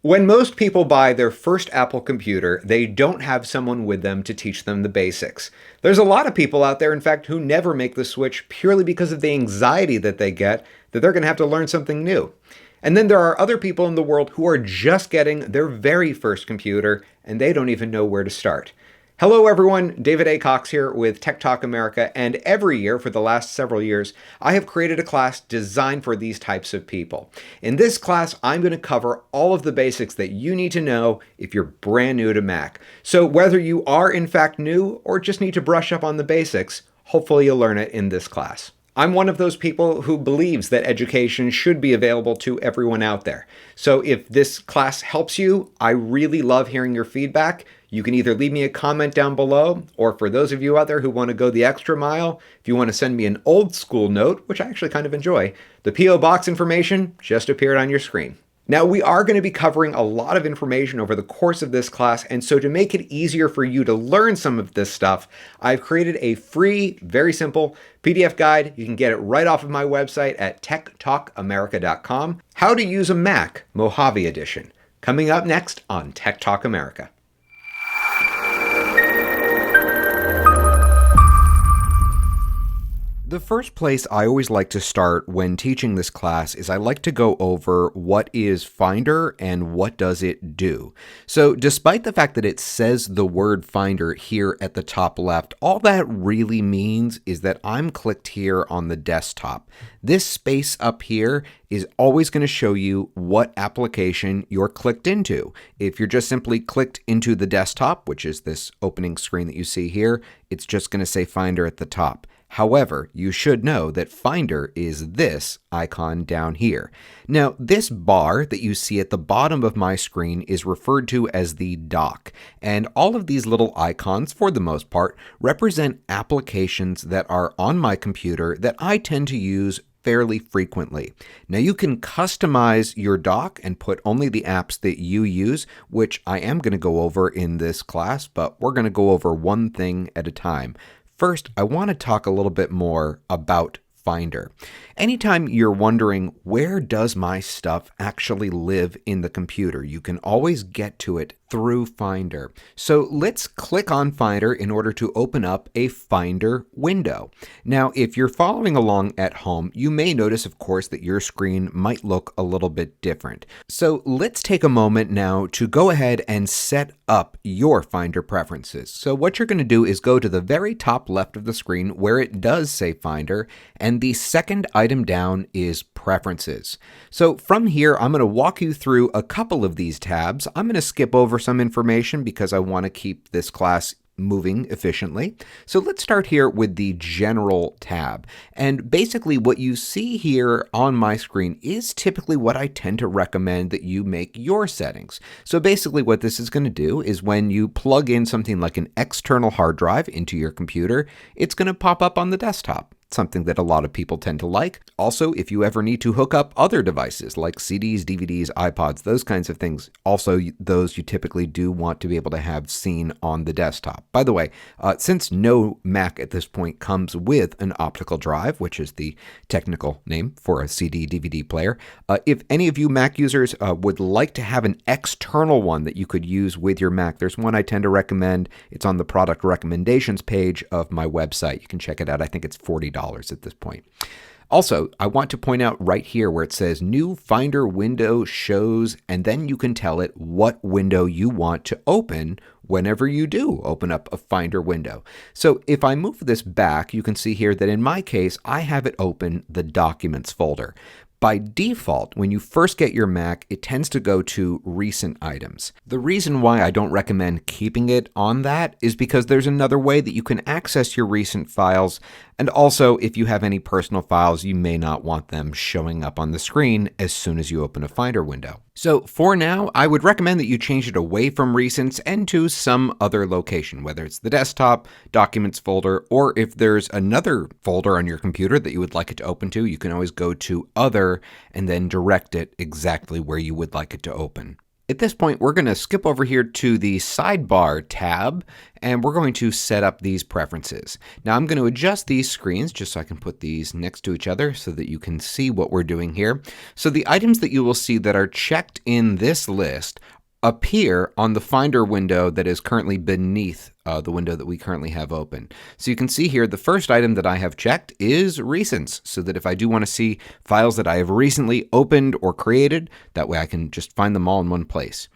When most people buy their first Apple computer, they don't have someone with them to teach them the basics. There's a lot of people out there, in fact, who never make the switch purely because of the anxiety that they get that they're going to have to learn something new. And then there are other people in the world who are just getting their very first computer and they don't even know where to start. Hello everyone, David A. Cox here with Tech Talk America, and every year for the last several years, I have created a class designed for these types of people. In this class, I'm going to cover all of the basics that you need to know if you're brand new to Mac. So whether you are in fact new or just need to brush up on the basics, hopefully you'll learn it in this class. I'm one of those people who believes that education should be available to everyone out there. So if this class helps you, I really love hearing your feedback. You can either leave me a comment down below, or for those of you out there who want to go the extra mile, if you want to send me an old school note, which I actually kind of enjoy, the P.O. Box information just appeared on your screen. Now, we are going to be covering a lot of information over the course of this class, and so to make it easier for you to learn some of this stuff, I've created a free, very simple PDF guide. You can get it right off of my website at techtalkamerica.com. How to use a Mac, Mojave edition. Coming up next on Tech Talk America. The first place I always like to start when teaching this class is I like to go over what is Finder and what does it do. So despite the fact that it says the word Finder here at the top left, all that really means is that I'm clicked here on the desktop. This space up here is always going to show you what application you're clicked into. If you're just simply clicked into the desktop, which is this opening screen that you see here, it's just going to say Finder at the top. However, you should know that Finder is this icon down here. Now, this bar that you see at the bottom of my screen is referred to as the dock, and all of these little icons, for the most part, represent applications that are on my computer that I tend to use fairly frequently. Now, you can customize your dock and put only the apps that you use, which I am going to go over in this class, but we're going to go over one thing at a time. First, I want to talk a little bit more about Finder. Anytime you're wondering, where does my stuff actually live in the computer? You can always get to it through Finder. So let's click on Finder in order to open up a Finder window. Now, if you're following along at home, you may notice, of course, that your screen might look a little bit different. So let's take a moment now to go ahead and set up your Finder preferences. So what you're going to do is go to the very top left of the screen where it does say Finder, and the second item down is Preferences. So from here, I'm going to walk you through a couple of these tabs. I'm going to skip over some information because I want to keep this class moving efficiently. So let's start here with the General tab. And basically what you see here on my screen is typically what I tend to recommend that you make your settings. So basically what this is going to do is when you plug in something like an external hard drive into your computer, it's going to pop up on the desktop. Something that a lot of people tend to like. Also, if you ever need to hook up other devices like CDs, DVDs, iPods, those kinds of things, also those you typically do want to be able to have seen on the desktop. By the way, since no Mac at this point comes with an optical drive, which is the technical name for a CD, DVD player, if any of you Mac users would like to have an external one that you could use with your Mac, there's one I tend to recommend. It's on the product recommendations page of my website. You can check it out. I think it's $40 at this point. Also, I want to point out right here where it says new Finder window shows, and then you can tell it what window you want to open whenever you do open up a Finder window. So if I move this back, you can see here that in my case, I have it open the Documents folder. By default, when you first get your Mac, it tends to go to recent items. The reason why I don't recommend keeping it on that is because there's another way that you can access your recent files. And also, if you have any personal files, you may not want them showing up on the screen as soon as you open a Finder window. So for now, I would recommend that you change it away from recents and to some other location, whether it's the desktop, Documents folder, or if there's another folder on your computer that you would like it to open to, you can always go to Other and then direct it exactly where you would like it to open. At this point, we're going to skip over here to the Sidebar tab, and we're going to set up these preferences. Now, I'm going to adjust these screens just so I can put these next to each other so that you can see what we're doing here. So the items that you will see that are checked in this list appear on the Finder window that is currently beneath the window that we currently have open. So you can see here the first item that I have checked is recents, so that if I do want to see files that I have recently opened or created, that way I can just find them all in one place.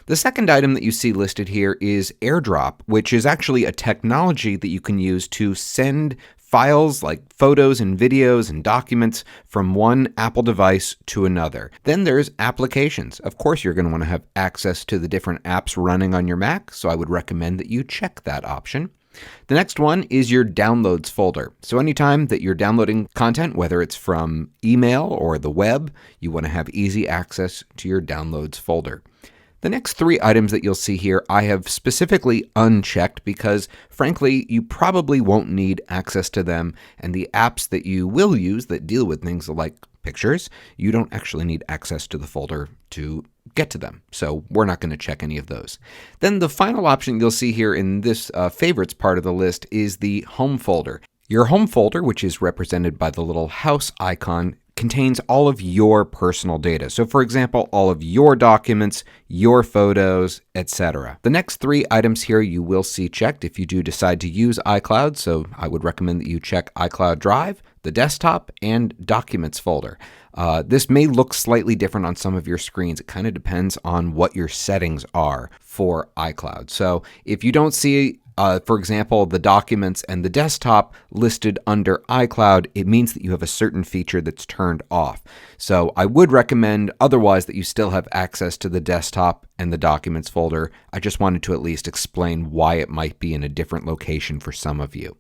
The second item that you see listed here is AirDrop, which is actually a technology that you can use to send files like photos and videos and documents from one Apple device to another. Then there's applications. Of course, you're going to want to have access to the different apps running on your Mac, so I would recommend that you check that option. The next one is your downloads folder. So anytime that you're downloading content, whether it's from email or the web, you want to have easy access to your downloads folder. The next three items that you'll see here, I have specifically unchecked because, frankly, you probably won't need access to them, and the apps that you will use that deal with things like pictures, you don't actually need access to the folder to get to them. So we're not going to check any of those. Then the final option you'll see here in this favorites part of the list is the home folder. Your home folder, which is represented by the little house icon, contains all of your personal data. So for example, all of your documents, your photos, etc. The next three items here you will see checked if you do decide to use iCloud. So I would recommend that you check iCloud Drive, the desktop, and documents folder. This may look slightly different on some of your screens. It kind of depends on what your settings are for iCloud. So if you don't see for example, the documents and the desktop listed under iCloud, it means that you have a certain feature that's turned off. So I would recommend otherwise that you still have access to the desktop and the documents folder. I just wanted to at least explain why it might be in a different location for some of you.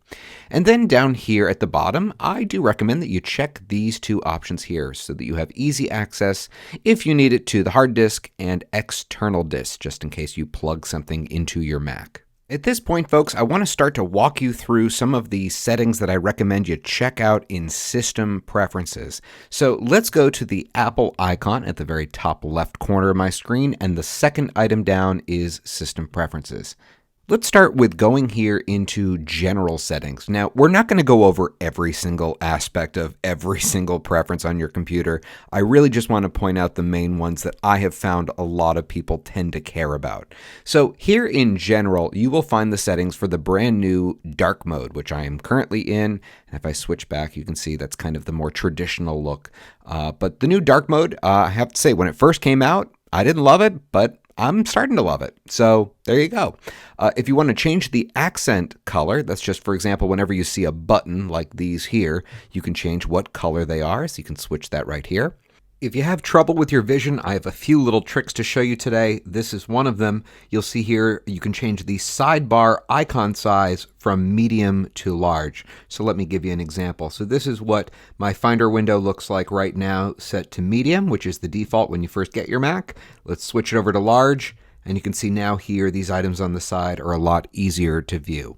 And then down here at the bottom, I do recommend that you check these two options here so that you have easy access if you need it to the hard disk and external disk, just in case you plug something into your Mac. At this point, folks, I want to start to walk you through some of the settings that I recommend you check out in System Preferences. So let's go to the Apple icon at the very top left corner of my screen, and the second item down is System Preferences. Let's start with going here into General Settings. Now, we're not going to go over every single aspect of every single preference on your computer. I really just want to point out the main ones that I have found a lot of people tend to care about. So here in General, you will find the settings for the brand new dark mode, which I am currently in. And if I switch back, you can see that's kind of the more traditional look. But the new dark mode, I have to say, when it first came out, I didn't love it, but I'm starting to love it. So there you go. If you want to change the accent color, that's just, for example, whenever you see a button like these here, you can change what color they are. So you can switch that right here. If you have trouble with your vision, I have a few little tricks to show you today. This is one of them. You'll see here you can change the sidebar icon size from medium to large. So let me give you an example. So this is what my Finder window looks like right now, set to medium, which is the default when you first get your Mac. Let's switch it over to large, and you can see now here these items on the side are a lot easier to view.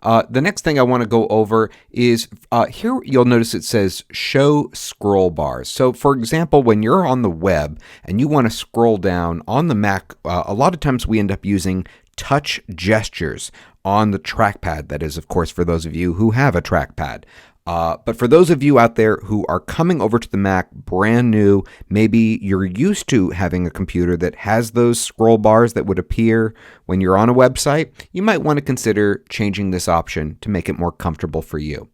The next thing I want to go over is here you'll notice it says show scroll bars. So for example, when you're on the web and you want to scroll down on the Mac, a lot of times we end up using touch gestures on the trackpad. That is, of course, for those of you who have a trackpad. But for those of you out there who are coming over to the Mac brand new, maybe you're used to having a computer that has those scroll bars that would appear when you're on a website, you might want to consider changing this option to make it more comfortable for you.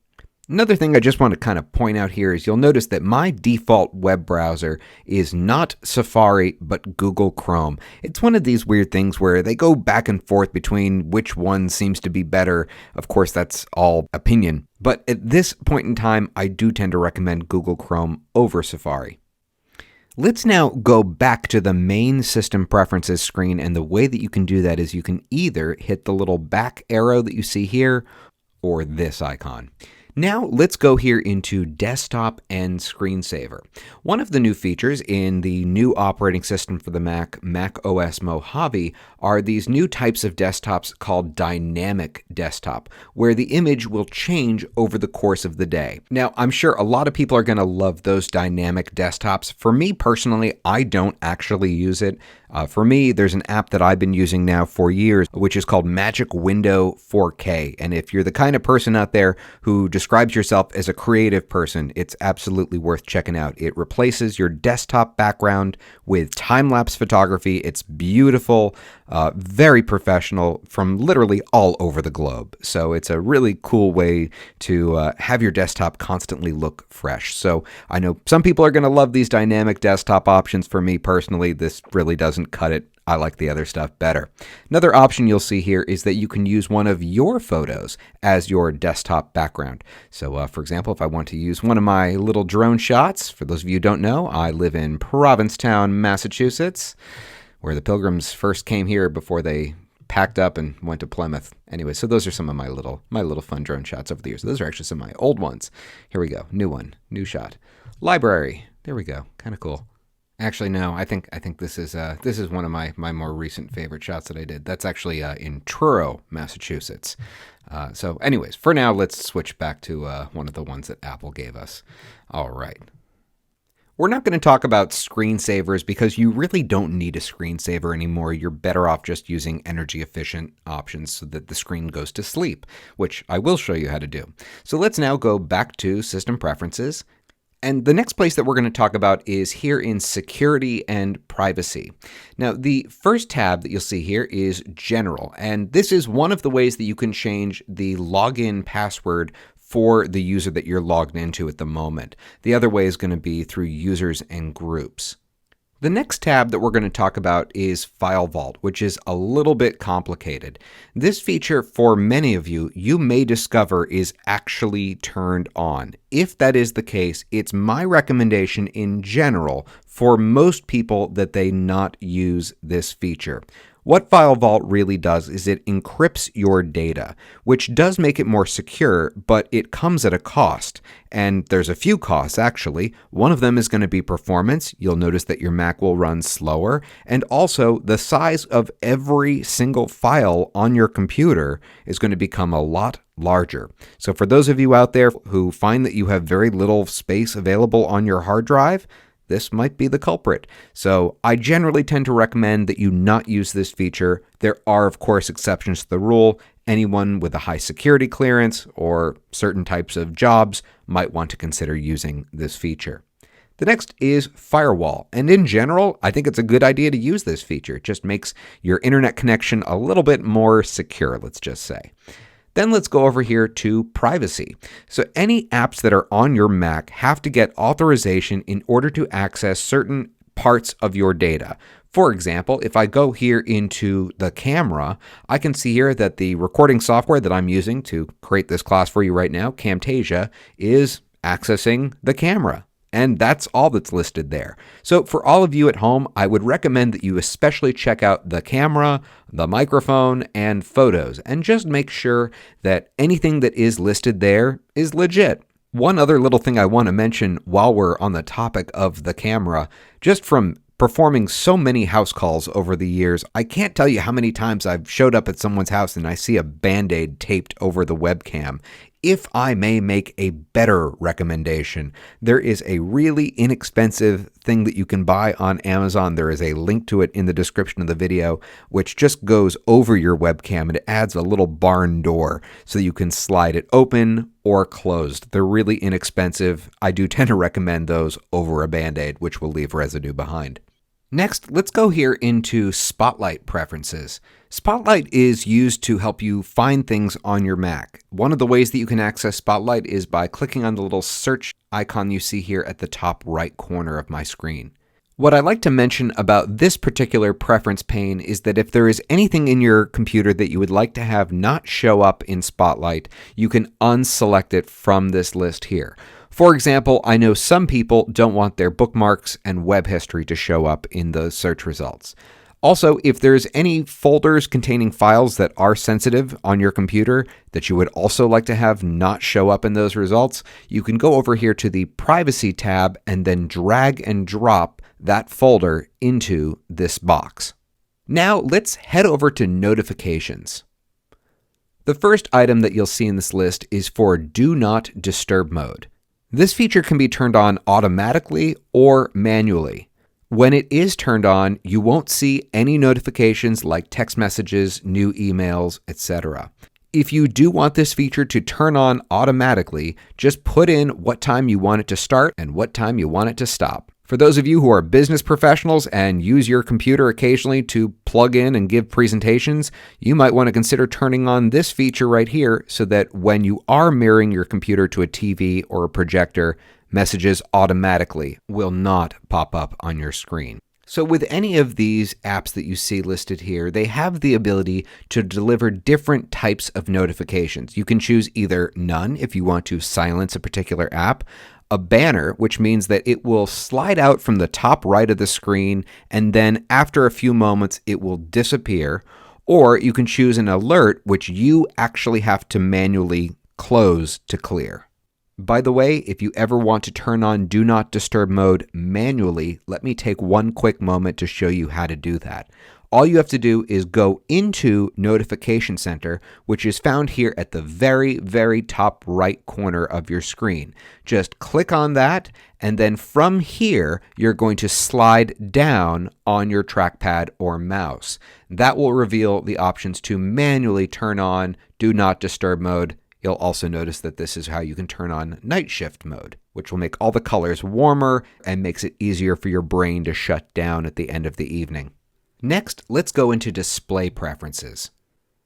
Another thing I just want to kind of point out here is you'll notice that my default web browser is not Safari, but Google Chrome. It's one of these weird things where they go back and forth between which one seems to be better. Of course, that's all opinion. But at this point in time, I do tend to recommend Google Chrome over Safari. Let's now go back to the main System Preferences screen, and the way that you can do that is you can either hit the little back arrow that you see here or this icon. Now let's go here into Desktop and Screensaver. One of the new features in the new operating system for the Mac OS Mojave, are these new types of desktops called Dynamic Desktop, where the image will change over the course of the day. Now, I'm sure a lot of people are going to love those dynamic desktops. For me personally, I don't actually use it. For me, there's an app that I've been using now for years, which is called Magic Window 4K. And if you're the kind of person out there who describes yourself as a creative person, it's absolutely worth checking out. It replaces your desktop background with time-lapse photography. It's beautiful, very professional from literally all over the globe. So it's a really cool way to have your desktop constantly look fresh. So I know some people are going to love these dynamic desktop options. For me personally, this really doesn't cut it. I like the other stuff better. Another option you'll see here is that you can use one of your photos as your desktop background. So for example, if I want to use one of my little drone shots, for those of you who don't know, I live in Provincetown, Massachusetts, where the Pilgrims first came here before they packed up and went to Plymouth. Anyway, so those are some of my little fun drone shots over the years. Those are actually some of my old ones. Here we go. New one. New shot. Library. There we go. Kind of cool. Actually, no, I think this is one of my more recent favorite shots that I did. That's actually in Truro, Massachusetts. So anyways, for now, let's switch back to one of the ones that Apple gave us. All right. We're not going to talk about screensavers because you really don't need a screensaver anymore. You're better off just using energy efficient options so that the screen goes to sleep, which I will show you how to do. So let's now go back to System Preferences. And the next place that we're going to talk about is here in Security and Privacy. Now, the first tab that you'll see here is General, and this is one of the ways that you can change the login password for the user that you're logged into at the moment. The other way is going to be through Users and Groups. The next tab that we're going to talk about is File Vault, which is a little bit complicated. This feature, for many of you, you may discover is actually turned on. If that is the case, it's my recommendation in general for most people that they not use this feature. What File Vault really does is it encrypts your data, which does make it more secure, but it comes at a cost. And there's a few costs, actually. One of them is going to be performance. You'll notice that your Mac will run slower. And also, the size of every single file on your computer is going to become a lot larger. So for those of you out there who find that you have very little space available on your hard drive, this might be the culprit. So I generally tend to recommend that you not use this feature. There are, of course, exceptions to the rule. Anyone with a high security clearance or certain types of jobs might want to consider using this feature. The next is Firewall. And in general, I think it's a good idea to use this feature. It just makes your internet connection a little bit more secure, let's just say. Then let's go over here to Privacy. So any apps that are on your Mac have to get authorization in order to access certain parts of your data. For example, if I go here into the camera, I can see here that the recording software that I'm using to create this class for you right now, Camtasia, is accessing the camera. And that's all that's listed there. So for all of you at home, I would recommend that you especially check out the camera, the microphone, and photos, and just make sure that anything that is listed there is legit. One other little thing I want to mention while we're on the topic of the camera, just from performing so many house calls over the years, I can't tell you how many times I've showed up at someone's house and I see a Band-Aid taped over the webcam. If I may make a better recommendation, there is a really inexpensive thing that you can buy on Amazon. There is a link to it in the description of the video, which just goes over your webcam and it adds a little barn door so that you can slide it open or closed. They're really inexpensive. I do tend to recommend those over a Band-Aid, which will leave residue behind. Next, let's go here into Spotlight preferences. Spotlight is used to help you find things on your Mac. One of the ways that you can access Spotlight is by clicking on the little search icon you see here at the top right corner of my screen. What I like to mention about this particular preference pane is that if there is anything in your computer that you would like to have not show up in Spotlight, you can unselect it from this list here. For example, I know some people don't want their bookmarks and web history to show up in the search results. Also, if there's any folders containing files that are sensitive on your computer that you would also like to have not show up in those results, you can go over here to the Privacy tab and then drag and drop that folder into this box. Now let's head over to Notifications. The first item that you'll see in this list is for Do Not Disturb mode. This feature can be turned on automatically or manually. When it is turned on, you won't see any notifications like text messages, new emails, etc. If you do want this feature to turn on automatically, just put in what time you want it to start and what time you want it to stop. For those of you who are business professionals and use your computer occasionally to plug in and give presentations, you might want to consider turning on this feature right here so that when you are mirroring your computer to a TV or a projector, messages automatically will not pop up on your screen. So with any of these apps that you see listed here, they have the ability to deliver different types of notifications. You can choose either none if you want to silence a particular app, a banner, which means that it will slide out from the top right of the screen, and then after a few moments, it will disappear. Or you can choose an alert, which you actually have to manually close to clear. By the way, if you ever want to turn on Do Not Disturb mode manually, let me take one quick moment to show you how to do that. All you have to do is go into Notification Center, which is found here at the very, very top right corner of your screen. Just click on that, and then from here, you're going to slide down on your trackpad or mouse. That will reveal the options to manually turn on Do Not Disturb mode. You'll also notice that this is how you can turn on night shift mode, which will make all the colors warmer and makes it easier for your brain to shut down at the end of the evening. Next, let's go into display preferences.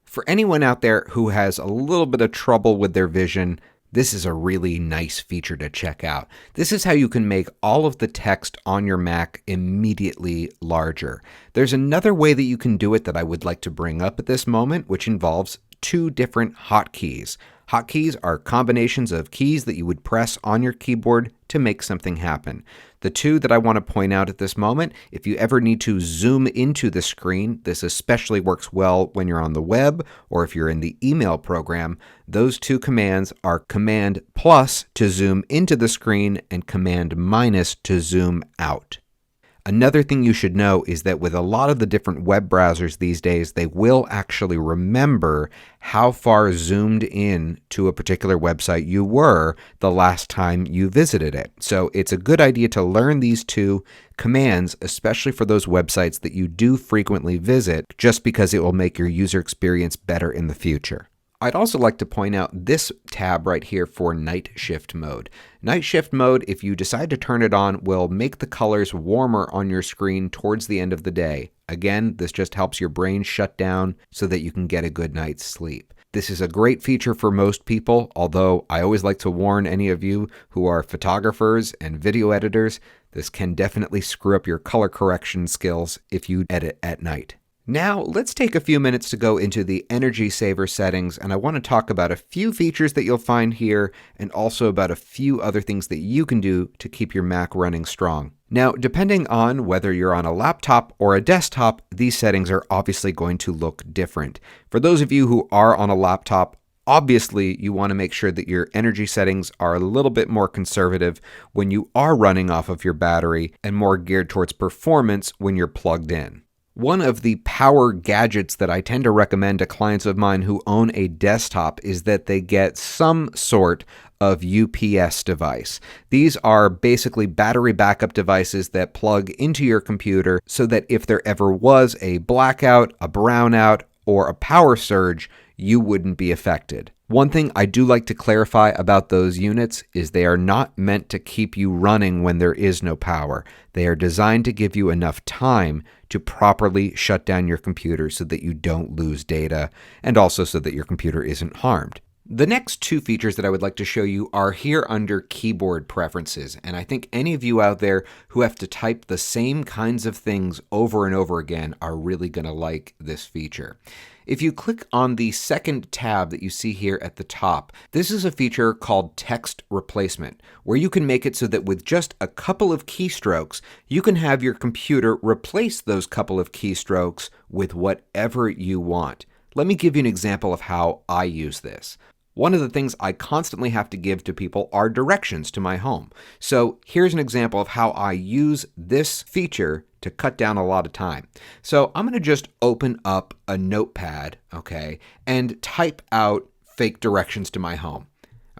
For anyone out there who has a little bit of trouble with their vision, this is a really nice feature to check out. This is how you can make all of the text on your Mac immediately larger. There's another way that you can do it that I would like to bring up at this moment, which involves two different hotkeys. Hotkeys are combinations of keys that you would press on your keyboard to make something happen. The two that I want to point out at this moment, if you ever need to zoom into the screen, this especially works well when you're on the web or if you're in the email program, those two commands are Command plus to zoom into the screen and Command minus to zoom out. Another thing you should know is that with a lot of the different web browsers these days, they will actually remember how far zoomed in to a particular website you were the last time you visited it. So it's a good idea to learn these two commands, especially for those websites that you do frequently visit, just because it will make your user experience better in the future. I'd also like to point out this tab right here for night shift mode. Night shift mode, if you decide to turn it on, will make the colors warmer on your screen towards the end of the day. Again, this just helps your brain shut down so that you can get a good night's sleep. This is a great feature for most people, although I always like to warn any of you who are photographers and video editors, this can definitely screw up your color correction skills if you edit at night. Now, let's take a few minutes to go into the energy saver settings, and I want to talk about a few features that you'll find here and also about a few other things that you can do to keep your Mac running strong. Now, depending on whether you're on a laptop or a desktop, these settings are obviously going to look different. For those of you who are on a laptop, obviously you want to make sure that your energy settings are a little bit more conservative when you are running off of your battery and more geared towards performance when you're plugged in. One of the power gadgets that I tend to recommend to clients of mine who own a desktop is that they get some sort of UPS device. These are basically battery backup devices that plug into your computer so that if there ever was a blackout, a brownout, or a power surge, you wouldn't be affected. One thing I do like to clarify about those units is they are not meant to keep you running when there is no power. They are designed to give you enough time to properly shut down your computer so that you don't lose data and also so that your computer isn't harmed. The next two features that I would like to show you are here under keyboard preferences, and I think any of you out there who have to type the same kinds of things over and over again are really going to like this feature. If you click on the second tab that you see here at the top, this is a feature called text replacement, where you can make it so that with just a couple of keystrokes, you can have your computer replace those couple of keystrokes with whatever you want. Let me give you an example of how I use this. One of the things I constantly have to give to people are directions to my home. So here's an example of how I use this feature to cut down a lot of time. So I'm going to just open up a notepad, okay, and type out fake directions to my home.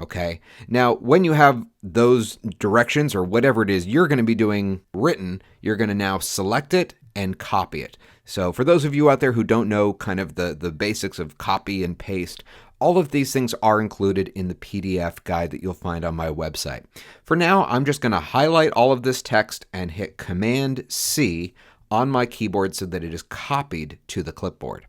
Okay. Now, when you have those directions or whatever it is you're going to be doing written, you're going to now select it and copy it. So for those of you out there who don't know kind of the basics of copy and paste, all of these things are included in the PDF guide that you'll find on my website. For now, I'm just going to highlight all of this text and hit Command C on my keyboard so that it is copied to the clipboard.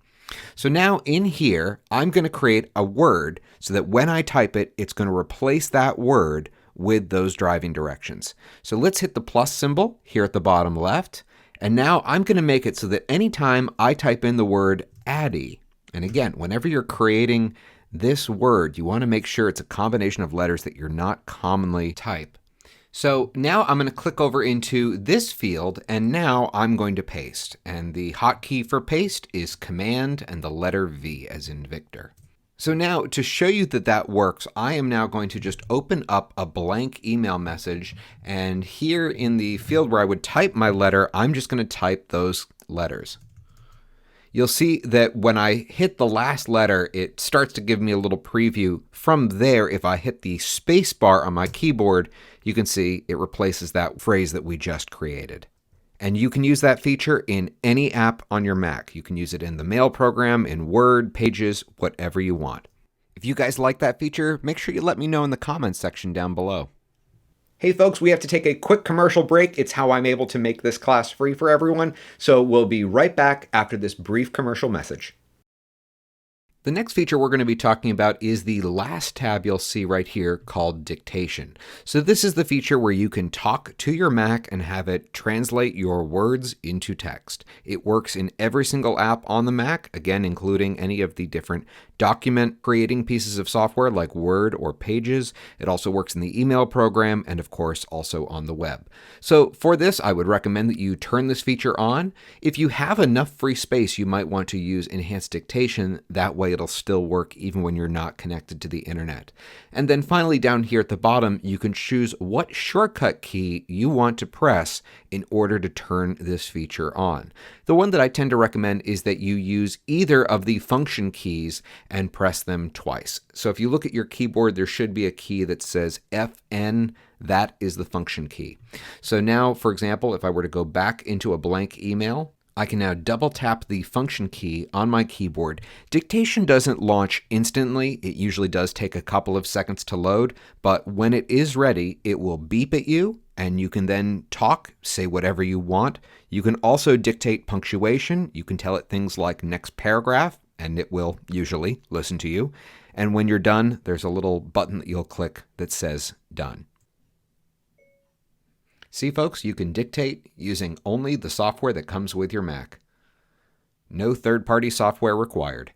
So now in here, I'm going to create a word so that when I type it, it's going to replace that word with those driving directions. So let's hit the plus symbol here at the bottom left. And now I'm going to make it so that anytime I type in the word Addy, and again, whenever you're creating this word, you want to make sure it's a combination of letters that you're not commonly type. So now I'm going to click over into this field, and now I'm going to paste. And the hotkey for paste is Command and the letter V as in Victor. So now to show you that that works, I am now going to just open up a blank email message. And here in the field where I would type my letter, I'm just going to type those letters. You'll see that when I hit the last letter, it starts to give me a little preview. From there, if I hit the space bar on my keyboard, you can see it replaces that phrase that we just created. And you can use that feature in any app on your Mac. You can use it in the Mail program, in Word, Pages, whatever you want. If you guys like that feature, make sure you let me know in the comments section down below. Hey folks, we have to take a quick commercial break. It's how I'm able to make this class free for everyone. So we'll be right back after this brief commercial message. The next feature we're going to be talking about is the last tab you'll see right here called dictation. So this is the feature where you can talk to your Mac and have it translate your words into text. It works in every single app on the Mac, again, including any of the different document creating pieces of software like Word or Pages. It also works in the email program and of course also on the web. So for this, I would recommend that you turn this feature on. If you have enough free space, you might want to use enhanced dictation. That way it'll still work even when you're not connected to the internet. And then finally down here at the bottom, you can choose what shortcut key you want to press in order to turn this feature on. The one that I tend to recommend is that you use either of the function keys and press them twice. So if you look at your keyboard, there should be a key that says FN. That is the function key. So now, for example, if I were to go back into a blank email, I can now double tap the function key on my keyboard. Dictation doesn't launch instantly. It usually does take a couple of seconds to load, but when it is ready, it will beep at you and you can then talk, say whatever you want. You can also dictate punctuation. You can tell it things like next paragraph, and it will usually listen to you. And when you're done, there's a little button that you'll click that says done. See, folks, you can dictate using only the software that comes with your Mac. No third-party software required.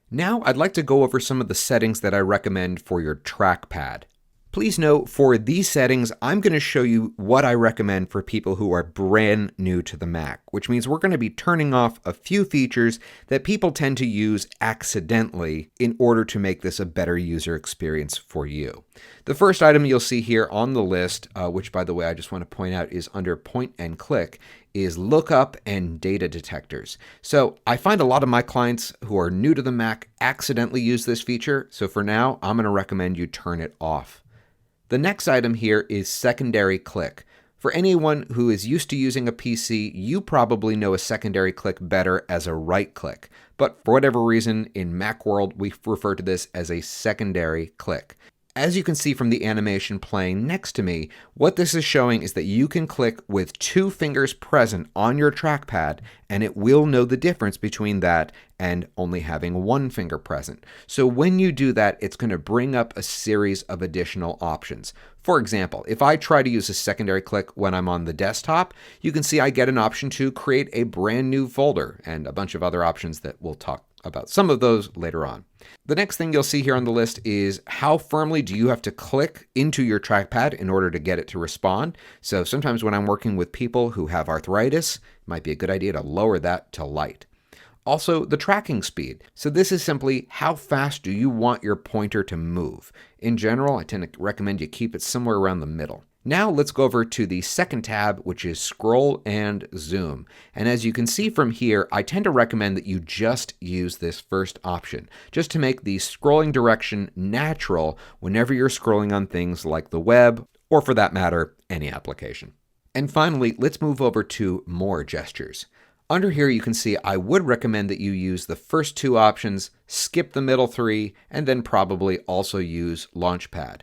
Now, I'd like to go over some of the settings that I recommend for your trackpad. Please note, for these settings, I'm going to show you what I recommend for people who are brand new to the Mac, which means we're going to be turning off a few features that people tend to use accidentally in order to make this a better user experience for you. The first item you'll see here on the list, which by the way, I just want to point out is under point and click, is lookup and data detectors. So I find a lot of my clients who are new to the Mac accidentally use this feature. So for now, I'm going to recommend you turn it off. The next item here is secondary click. For anyone who is used to using a PC, you probably know a secondary click better as a right click. But for whatever reason, in Mac world, we refer to this as a secondary click. As you can see from the animation playing next to me, what this is showing is that you can click with 2 fingers present on your trackpad, and it will know the difference between that and only having 1 finger present. So when you do that, it's going to bring up a series of additional options. For example, if I try to use a secondary click when I'm on the desktop, you can see I get an option to create a brand new folder and a bunch of other options that we'll talk about some of those later on. The next thing you'll see here on the list is how firmly do you have to click into your trackpad in order to get it to respond. So sometimes when I'm working with people who have arthritis, it might be a good idea to lower that to light. Also, the tracking speed. So this is simply how fast do you want your pointer to move. In general, I tend to recommend you keep it somewhere around the middle. Now let's go over to the second tab, which is Scroll and Zoom. And as you can see from here, I tend to recommend that you just use this first option, just to make the scrolling direction natural whenever you're scrolling on things like the web, or for that matter, any application. And finally, let's move over to More gestures. Under here, you can see I would recommend that you use the first two options, skip the middle three, and then probably also use Launchpad.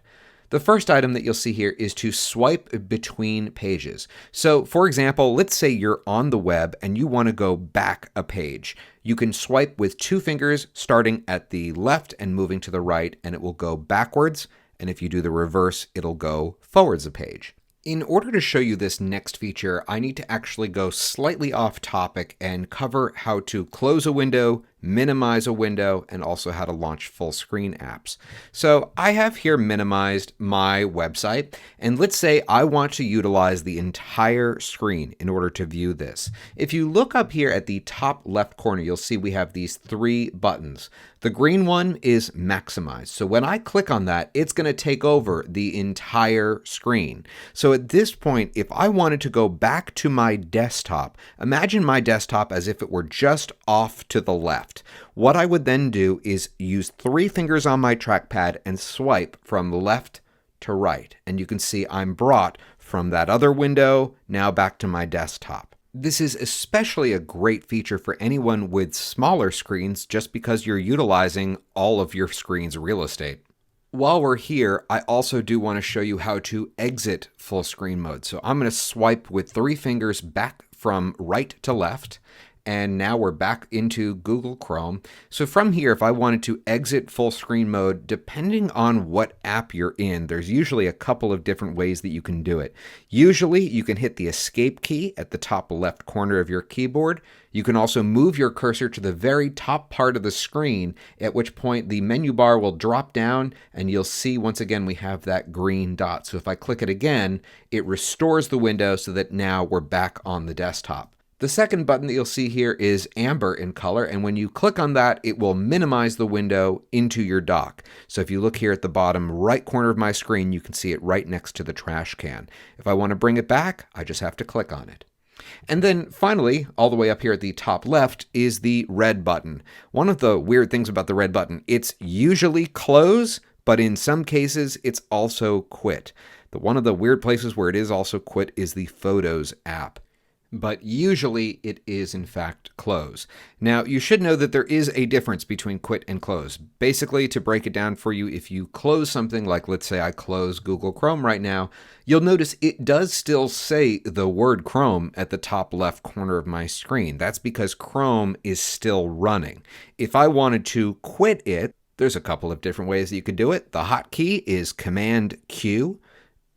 The first item that you'll see here is to swipe between pages. So for example, let's say you're on the web and you want to go back a page. You can swipe with two fingers starting at the left and moving to the right, and it will go backwards. And if you do the reverse, it'll go forwards a page. In order to show you this next feature, I need to actually go slightly off topic and cover how to close a window, minimize a window, and also how to launch full screen apps. So I have here minimized my website, and let's say I want to utilize the entire screen in order to view this. If you look up here at the top left corner, you'll see we have these three buttons. The green one is maximize. So when I click on that, it's going to take over the entire screen. So at this point, if I wanted to go back to my desktop, imagine my desktop as if it were just off to the left. What I would then do is use three fingers on my trackpad and swipe from left to right. And you can see I'm brought from that other window now back to my desktop. This is especially a great feature for anyone with smaller screens just because you're utilizing all of your screen's real estate. While we're here, I also do want to show you how to exit full screen mode. So I'm going to swipe with three fingers back from right to left. And now we're back into Google Chrome. So from here, if I wanted to exit full screen mode, depending on what app you're in, there's usually a couple of different ways that you can do it. Usually you can hit the escape key at the top left corner of your keyboard. You can also move your cursor to the very top part of the screen, at which point the menu bar will drop down and you'll see once again we have that green dot. So if I click it again, it restores the window so that now we're back on the desktop. The second button that you'll see here is amber in color, and when you click on that, it will minimize the window into your dock. So if you look here at the bottom right corner of my screen, you can see it right next to the trash can. If I want to bring it back, I just have to click on it. And then finally, all the way up here at the top left is the red button. One of the weird things about the red button, it's usually close, but in some cases, it's also quit. One of the weird places where it is also quit is the Photos app. But usually it is in fact close. Now you should know that there is a difference between quit and close. Basically, to break it down for you, if you close something like, let's say I close Google Chrome right now, you'll notice it does still say the word Chrome at the top left corner of my screen. That's because Chrome is still running. If I wanted to quit it, there's a couple of different ways that you could do it. The hotkey is Command Q.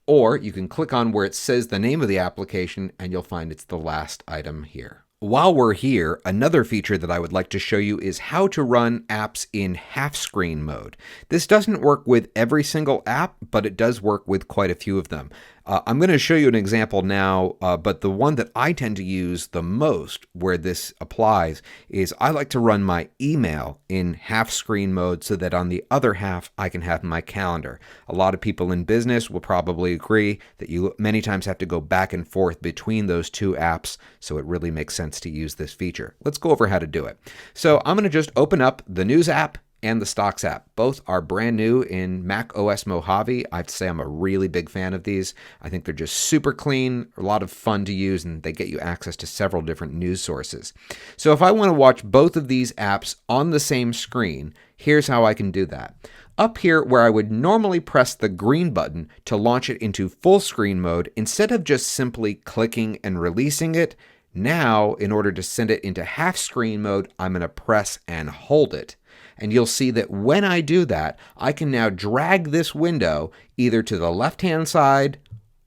Or you can click on where it says the name of the application and you'll find it's the last item here. While we're here, another feature that I would like to show you is how to run apps in half screen mode. This doesn't work with every single app, but it does work with quite a few of them. I'm going to show you an example now, but the one that I tend to use the most where this applies is I like to run my email in half screen mode so that on the other half I can have my calendar. A lot of people in business will probably agree that you many times have to go back and forth between those two apps, so it really makes sense to use this feature. Let's go over how to do it. So I'm going to just open up the News app and the Stocks app. Both are brand new in Mac OS Mojave. I have to say I'm a really big fan of these. I think they're just super clean, a lot of fun to use, and they get you access to several different news sources. So if I want to watch both of these apps on the same screen, here's how I can do that. Up here where I would normally press the green button to launch it into full screen mode, instead of just simply clicking and releasing it, now in order to send it into half screen mode, I'm going to press and hold it. And you'll see that when I do that, I can now drag this window either to the left-hand side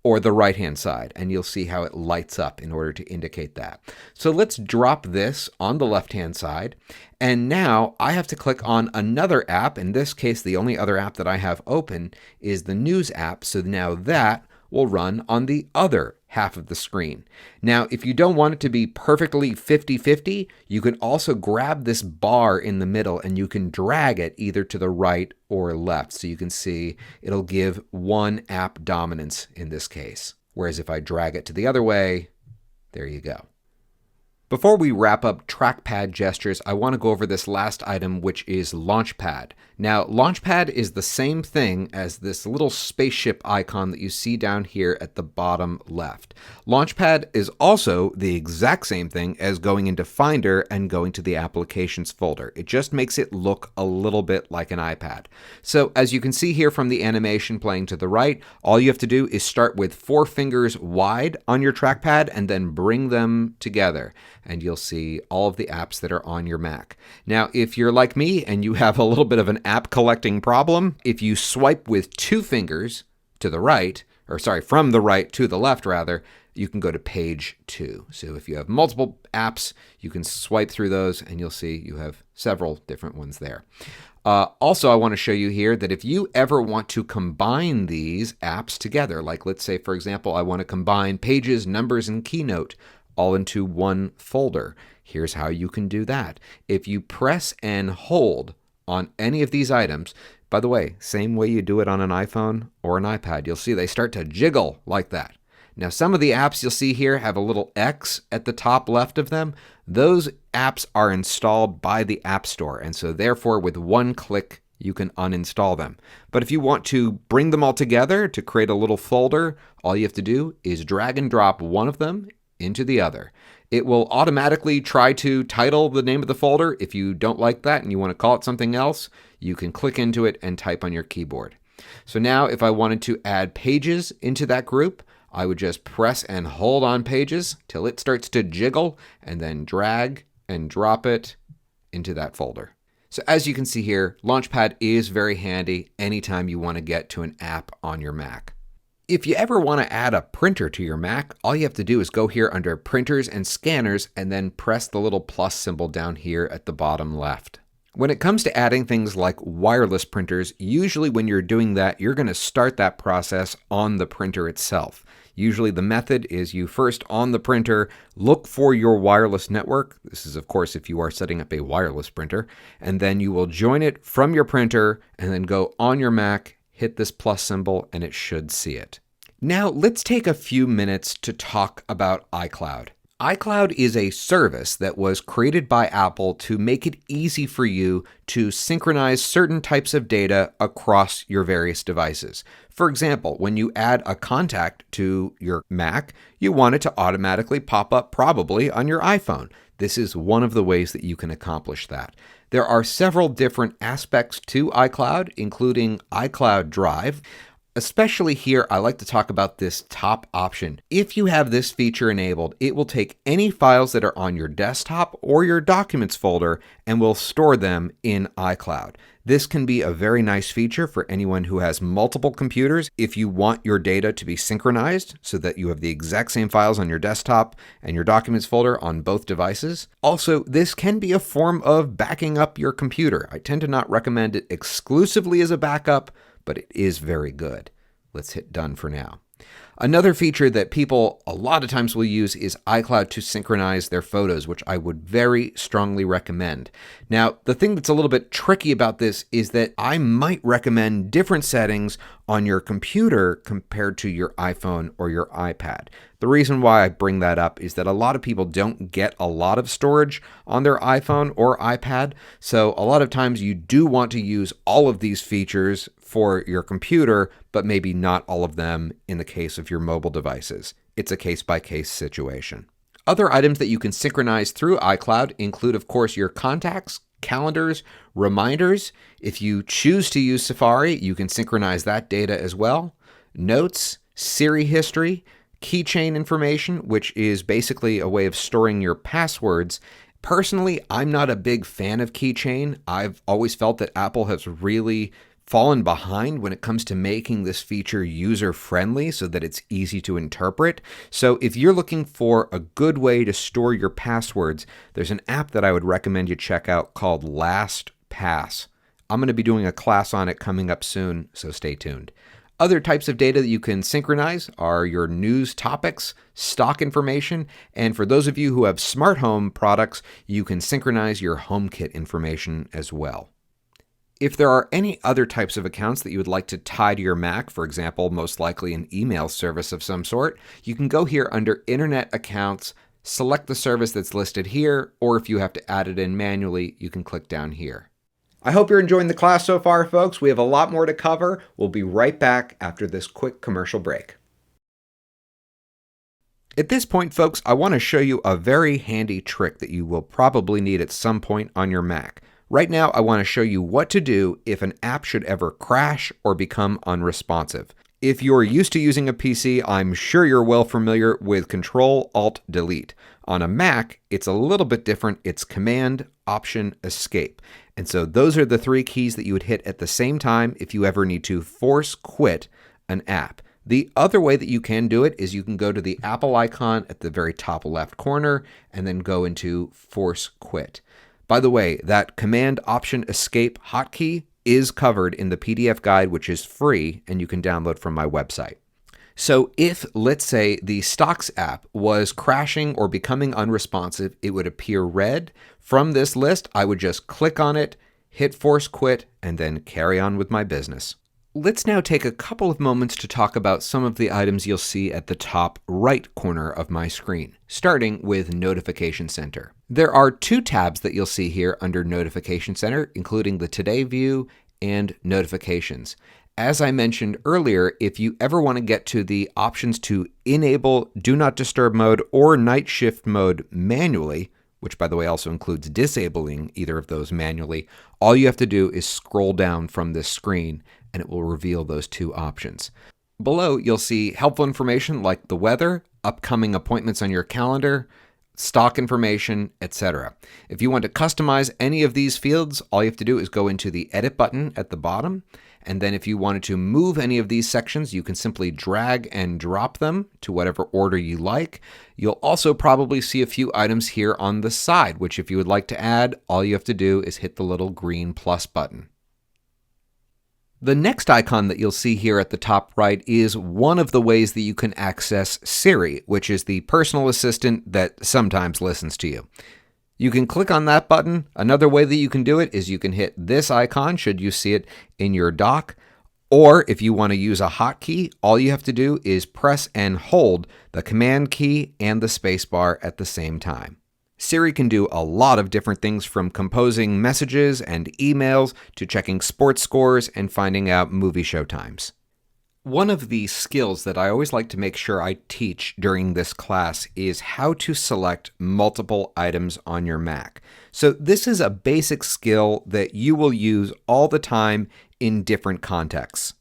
or the right-hand side, and you'll see how it lights up in order to indicate that. So let's drop this on the left-hand side, and now I have to click on another app. In this case, the only other app that I have open is the News app, so now that will run on the other half of the screen. Now, if you don't want it to be perfectly 50-50, you can also grab this bar in the middle and you can drag it either to the right or left. So you can see it'll give one app dominance in this case. Whereas if I drag it to the other way, there you go. Before we wrap up trackpad gestures, I want to go over this last item, which is Launchpad. Now, Launchpad is the same thing as this little spaceship icon that you see down here at the bottom left. Launchpad is also the exact same thing as going into Finder and going to the Applications folder. It just makes it look a little bit like an iPad. So as you can see here from the animation playing to the right, all you have to do is start with 4 fingers wide on your trackpad and then bring them together, and you'll see all of the apps that are on your Mac. Now, if you're like me and you have a little bit of an app collecting problem, if you swipe with 2 fingers to the right, or sorry, from the right to the left rather, you can go to page 2. So if you have multiple apps, you can swipe through those and you'll see you have several different ones there. Also, I want to show you here that if you ever want to combine these apps together, like let's say, for example, I want to combine Pages, Numbers, and Keynote all into one folder. Here's how you can do that. If you press and hold on any of these items, by the way, same way you do it on an iPhone or an iPad, you'll see they start to jiggle like that. Now, some of the apps you'll see here have a little X at the top left of them. Those apps are installed by the App Store, and so therefore with one click, you can uninstall them. But if you want to bring them all together to create a little folder, all you have to do is drag and drop one of them into the other. It will automatically try to title the name of the folder. If you don't like that and you want to call it something else, you can click into it and type on your keyboard. So now if I wanted to add Pages into that group, I would just press and hold on Pages till it starts to jiggle and then drag and drop it into that folder. So as you can see here, Launchpad is very handy anytime you want to get to an app on your Mac. If you ever want to add a printer to your Mac, all you have to do is go here under Printers and Scanners and then press the little plus symbol down here at the bottom left. When it comes to adding things like wireless printers, usually when you're doing that, you're going to start that process on the printer itself. Usually the method is you first on the printer look for your wireless network. This is of course if you are setting up a wireless printer, and then you will join it from your printer and then go on your Mac, hit this plus symbol, and it should see it. Now let's take a few minutes to talk about iCloud. iCloud is a service that was created by Apple to make it easy for you to synchronize certain types of data across your various devices. For example, when you add a contact to your Mac, you want it to automatically pop up probably on your iPhone. This is one of the ways that you can accomplish that. There are several different aspects to iCloud, including iCloud Drive. Especially here, I like to talk about this top option. If you have this feature enabled, it will take any files that are on your desktop or your Documents folder and will store them in iCloud. This can be a very nice feature for anyone who has multiple computers if you want your data to be synchronized so that you have the exact same files on your desktop and your Documents folder on both devices. Also, this can be a form of backing up your computer. I tend to not recommend it exclusively as a backup, but it is very good. Let's hit done for now. Another feature that people a lot of times will use is iCloud to synchronize their photos, which I would very strongly recommend. Now, the thing that's a little bit tricky about this is that I might recommend different settings on your computer compared to your iPhone or your iPad. The reason why I bring that up is that a lot of people don't get a lot of storage on their iPhone or iPad, so a lot of times you do want to use all of these features for your computer, but maybe not all of them in the case of your mobile devices. It's a case-by-case situation. Other items that you can synchronize through iCloud include, of course, your contacts, calendars, reminders. If you choose to use Safari, you can synchronize that data as well. Notes, Siri history, keychain information, which is basically a way of storing your passwords. Personally, I'm not a big fan of keychain. I've always felt that Apple has really fallen behind when it comes to making this feature user-friendly so that it's easy to interpret. So if you're looking for a good way to store your passwords, there's an app that I would recommend you check out called LastPass. I'm going to be doing a class on it coming up soon, so stay tuned. Other types of data that you can synchronize are your news topics, stock information, and for those of you who have smart home products, you can synchronize your HomeKit information as well. If there are any other types of accounts that you would like to tie to your Mac, for example, most likely an email service of some sort, you can go here under Internet Accounts, select the service that's listed here, or if you have to add it in manually, you can click down here. I hope you're enjoying the class so far, folks. We have a lot more to cover. We'll be right back after this quick commercial break. At this point, folks, I want to show you a very handy trick that you will probably need at some point on your Mac. Right now, I want to show you what to do if an app should ever crash or become unresponsive. If you're used to using a PC, I'm sure you're well familiar with Control-Alt-Delete. On a Mac, it's a little bit different. It's Command-Option-Escape. And so those are the three keys that you would hit at the same time if you ever need to force quit an app. The other way that you can do it is you can go to the Apple icon at the very top left corner and then go into Force Quit. By the way, that Command-Option-Escape hotkey is covered in the PDF guide, which is free and you can download from my website. So if, let's say, the Stocks app was crashing or becoming unresponsive, it would appear red. From this list, I would just click on it, hit Force Quit, and then carry on with my business. Let's now take a couple of moments to talk about some of the items you'll see at the top right corner of my screen, starting with Notification Center. There are two tabs that you'll see here under Notification Center, including the Today view and Notifications. As I mentioned earlier, if you ever want to get to the options to enable Do Not Disturb mode or Night Shift mode manually, which by the way also includes disabling either of those manually, all you have to do is scroll down from this screen and it will reveal those two options. Below, you'll see helpful information like the weather, upcoming appointments on your calendar, stock information, etc. If you want to customize any of these fields, all you have to do is go into the Edit button at the bottom. And then if you wanted to move any of these sections, you can simply drag and drop them to whatever order you like. You'll also probably see a few items here on the side, which if you would like to add, all you have to do is hit the little green plus button. The next icon that you'll see here at the top right is one of the ways that you can access Siri, which is the personal assistant that sometimes listens to you. You can click on that button. Another way that you can do it is you can hit this icon should you see it in your dock. Or if you want to use a hotkey, all you have to do is press and hold the Command key and the spacebar at the same time. Siri can do a lot of different things from composing messages and emails to checking sports scores and finding out movie show times. One of the skills that I always like to make sure I teach during this class is how to select multiple items on your Mac. So this is a basic skill that you will use all the time in different contexts.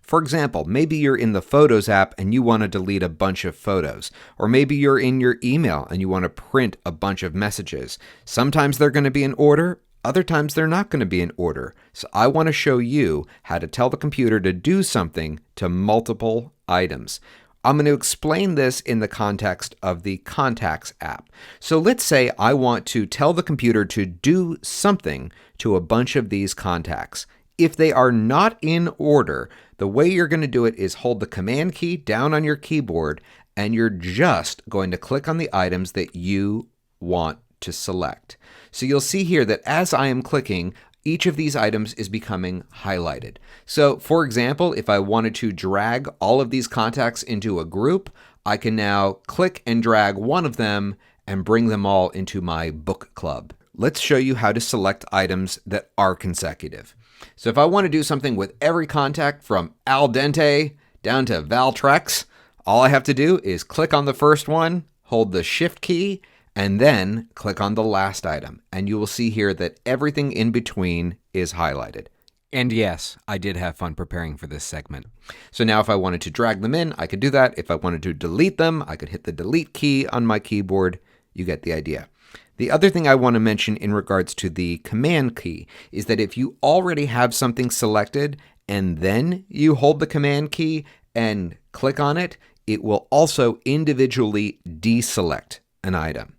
For example, maybe you're in the Photos app and you want to delete a bunch of photos. Or maybe you're in your email and you want to print a bunch of messages. Sometimes they're going to be in order. Other times they're not going to be in order. So I want to show you how to tell the computer to do something to multiple items. I'm going to explain this in the context of the Contacts app. So let's say I want to tell the computer to do something to a bunch of these contacts. If they are not in order, the way you're going to do it is hold the Command key down on your keyboard and you're just going to click on the items that you want to select. So you'll see here that as I am clicking, each of these items is becoming highlighted. So for example, if I wanted to drag all of these contacts into a group, I can now click and drag one of them and bring them all into my book club. Let's show you how to select items that are consecutive. So if I want to do something with every contact from al dente down to Valtrex, all I have to do is click on the first one, hold the Shift key, and then click on the last item. And you will see here that everything in between is highlighted. And yes, I did have fun preparing for this segment. So now if I wanted to drag them in, I could do that. If I wanted to delete them, I could hit the Delete key on my keyboard. You get the idea. The other thing I want to mention in regards to the Command key is that if you already have something selected and then you hold the Command key and click on it, it will also individually deselect an item.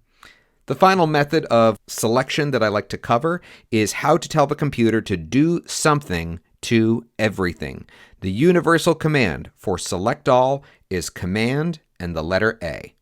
The final method of selection that I like to cover is how to tell the computer to do something to everything. The universal command for select all is Command and the letter A.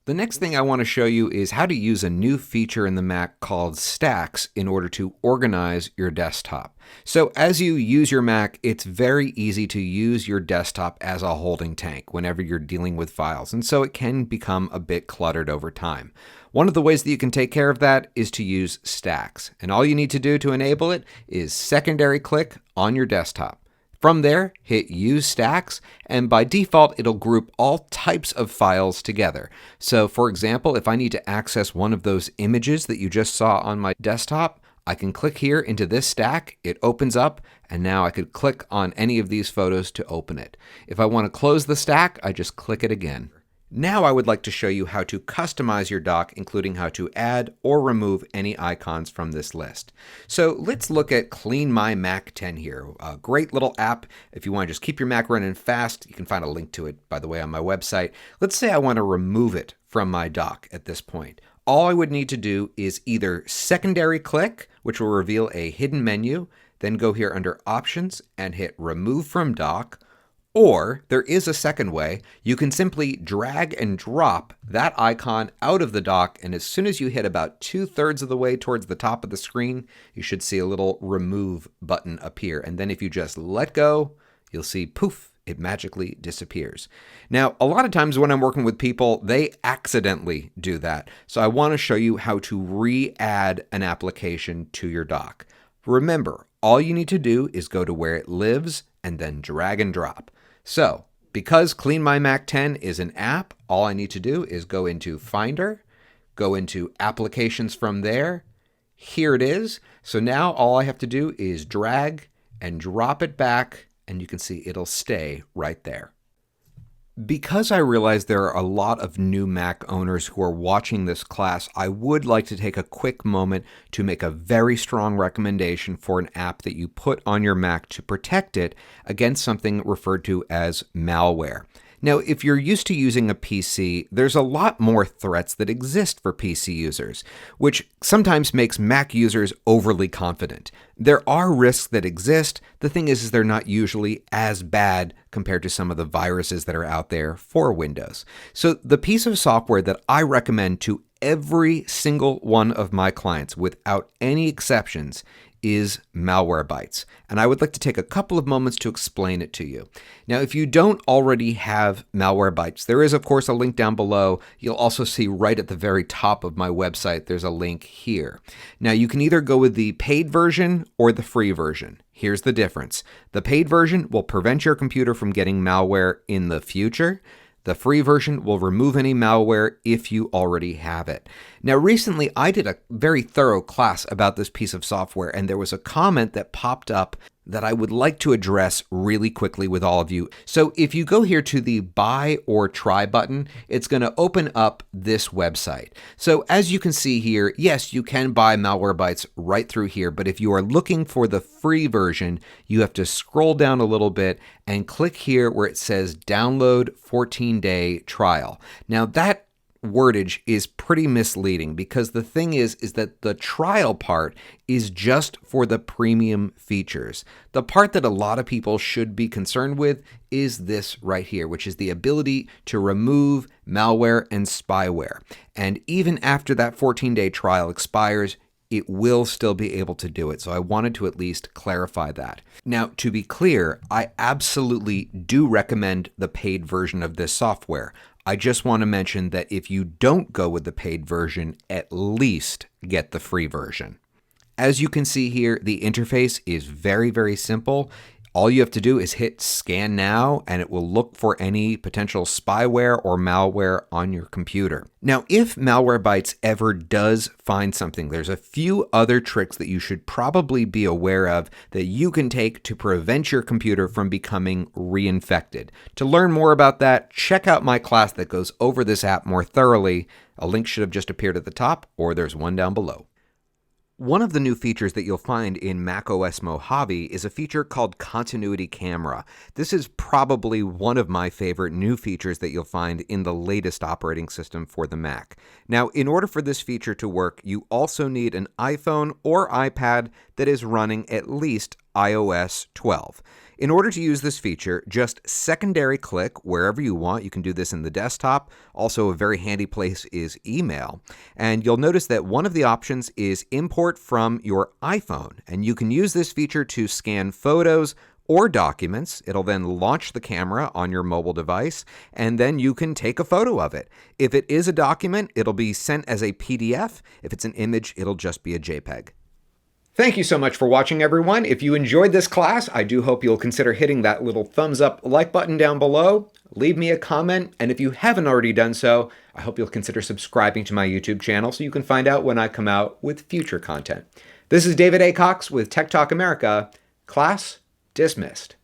The next thing I want to show you is how to use a new feature in the Mac called Stacks in order to organize your desktop. So as you use your Mac, it's very easy to use your desktop as a holding tank whenever you're dealing with files, and so it can become a bit cluttered over time. One of the ways that you can take care of that is to use Stacks, and all you need to do to enable it is secondary click on your desktop. From there, hit Use Stacks, and by default, it'll group all types of files together. So for example, if I need to access one of those images that you just saw on my desktop, I can click here into this stack, it opens up, and now I could click on any of these photos to open it. If I want to close the stack, I just click it again. Now I would like to show you how to customize your dock, including how to add or remove any icons from this list. So let's look at Clean My Mac 10 here. A great little app. If you want to just keep your Mac running fast, you can find a link to it, by the way, on my website. Let's say I want to remove it from my dock at this point. All I would need to do is either secondary click, which will reveal a hidden menu, then go here under Options and hit Remove from Dock. Or there is a second way. You can simply drag and drop that icon out of the dock, and as soon as you hit about 2/3 of the way towards the top of the screen, you should see a little remove button appear. And then if you just let go, you'll see poof, it magically disappears. Now, a lot of times when I'm working with people, they accidentally do that. So I want to show you how to re-add an application to your dock. Remember, all you need to do is go to where it lives and then drag and drop. So, because Clean My Mac 10 is an app, all I need to do is go into Finder, go into Applications from there. Here it is. So now all I have to do is drag and drop it back, and you can see it'll stay right there. Because I realize there are a lot of new Mac owners who are watching this class, I would like to take a quick moment to make a very strong recommendation for an app that you put on your Mac to protect it against something referred to as malware. Now, if you're used to using a PC, there's a lot more threats that exist for PC users, which sometimes makes Mac users overly confident. There are risks that exist. The thing is they're not usually as bad compared to some of the viruses that are out there for Windows. So the piece of software that I recommend to every single one of my clients, without any exceptions, is Malwarebytes, and I would like to take a couple of moments to explain it to you. Now, if you don't already have Malwarebytes, there is of course a link down below. You'll also see right at the very top of my website, there's a link here. Now, you can either go with the paid version or the free version. Here's the difference. The paid version will prevent your computer from getting malware in the future. The free version will remove any malware if you already have it. Now, recently I did a very thorough class about this piece of software, and there was a comment that popped up that I would like to address really quickly with all of you. So if you go here to the buy or try button, it's going to open up this website. So as you can see here, yes, you can buy Malwarebytes right through here, but if you are looking for the free version, you have to scroll down a little bit and click here where it says download 14-day trial. Now that wordage is pretty misleading because the thing is that the trial part is just for the premium features. The part that a lot of people should be concerned with is this right here, which is the ability to remove malware and spyware. And even after that 14-day trial expires, it will still be able to do it. So I wanted to at least clarify that. Now, to be clear, I absolutely do recommend the paid version of this software. I just want to mention that if you don't go with the paid version, at least get the free version. As you can see here, the interface is very, very simple. All you have to do is hit Scan Now, and it will look for any potential spyware or malware on your computer. Now, if Malwarebytes ever does find something, there's a few other tricks that you should probably be aware of that you can take to prevent your computer from becoming reinfected. To learn more about that, check out my class that goes over this app more thoroughly. A link should have just appeared at the top, or there's one down below. One of the new features that you'll find in macOS Mojave is a feature called Continuity Camera. This is probably one of my favorite new features that you'll find in the latest operating system for the Mac. Now, in order for this feature to work, you also need an iPhone or iPad that is running at least iOS 12. In order to use this feature, just secondary click wherever you want. You can do this in the desktop. Also, a very handy place is email. And you'll notice that one of the options is import from your iPhone. And you can use this feature to scan photos or documents. It'll then launch the camera on your mobile device, and then you can take a photo of it. If it is a document, it'll be sent as a PDF. If it's an image, it'll just be a JPEG. Thank you so much for watching, everyone. If you enjoyed this class, I do hope you'll consider hitting that little thumbs up like button down below. Leave me a comment, and if you haven't already done so, I hope you'll consider subscribing to my YouTube channel so you can find out when I come out with future content. This is David A. Cox with Tech Talk America. Class dismissed.